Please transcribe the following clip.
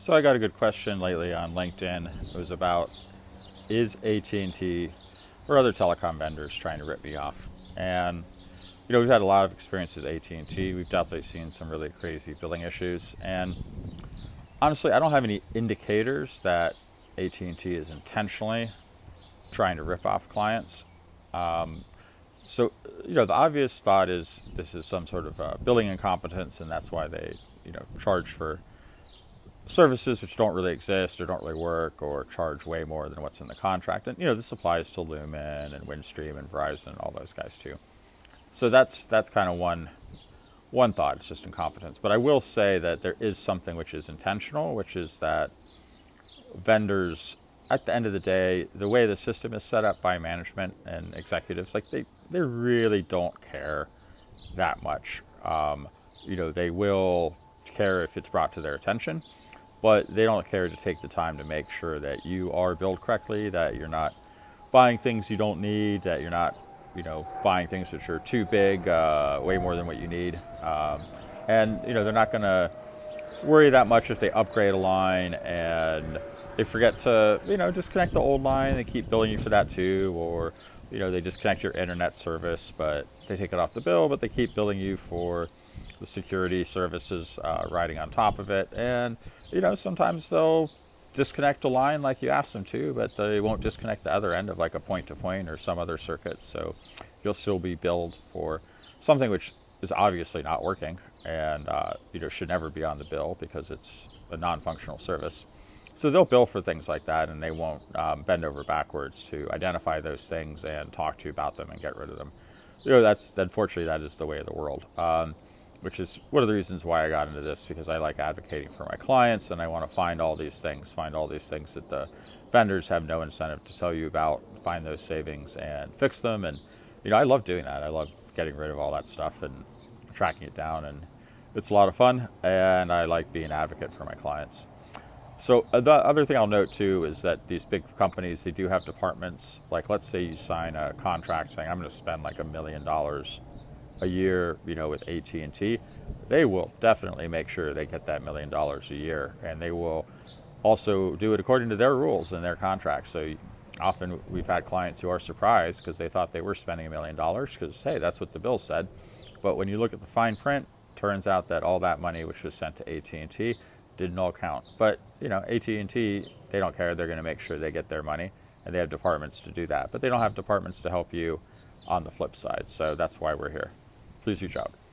So I got a good question lately on LinkedIn. It was about, is AT&T or other telecom vendors trying to rip me off? And we've had a lot of experience with AT&T. We've definitely seen some really crazy billing issues. And honestly, I don't have any indicators that AT&T is intentionally trying to rip off clients. So, the obvious thought is this is some sort of billing incompetence, and that's why they, charge for services which don't really exist or don't really work, or charge way more than what's in the contract. And this applies to Lumen and Windstream and Verizon and all those guys too. So that's kind of one thought. It's just incompetence. But I will say that there is something which is intentional, which is that vendors, at the end of the day, the way the system is set up by management and executives, like they really don't care that much. They will care if it's brought to their attention, but they don't care to take the time to make sure that you are billed correctly, that you're not buying things you don't need, that you're not, buying things which are too big, way more than what you need. And they're not going to worry that much if they upgrade a line and they forget to, disconnect the old line. They keep billing you for that too, or they disconnect your internet service, but they take it off the bill, but they keep billing you for the security services riding on top of it. And sometimes they'll disconnect a line like you asked them to, but they won't disconnect the other end of like a point-to-point or some other circuit. So you'll still be billed for something which is obviously not working and should never be on the bill because it's a non-functional service. So they'll bill for things like that, and they won't bend over backwards to identify those things and talk to you about them and get rid of them. That's unfortunately that is the way of the world. Which is one of the reasons why I got into this, because I like advocating for my clients and I want to find all these things that the vendors have no incentive to tell you about, find those savings and fix them. And, I love doing that. I love getting rid of all that stuff and tracking it down, and it's a lot of fun, and I like being an advocate for my clients. So the other thing I'll note too is that these big companies, they do have departments. Like, let's say you sign a contract saying I'm going to spend like $1 million a year, with AT&T, they will definitely make sure they get that $1 million a year, and they will also do it according to their rules and their contracts. So often we've had clients who are surprised because they thought they were spending $1 million because, hey, that's what the bill said. But when you look at the fine print, turns out that all that money which was sent to AT&T didn't all count. But AT&T, they don't care. They're going to make sure they get their money, and they have departments to do that. But they don't have departments to help you on the flip side. So that's why we're here. Please reach out.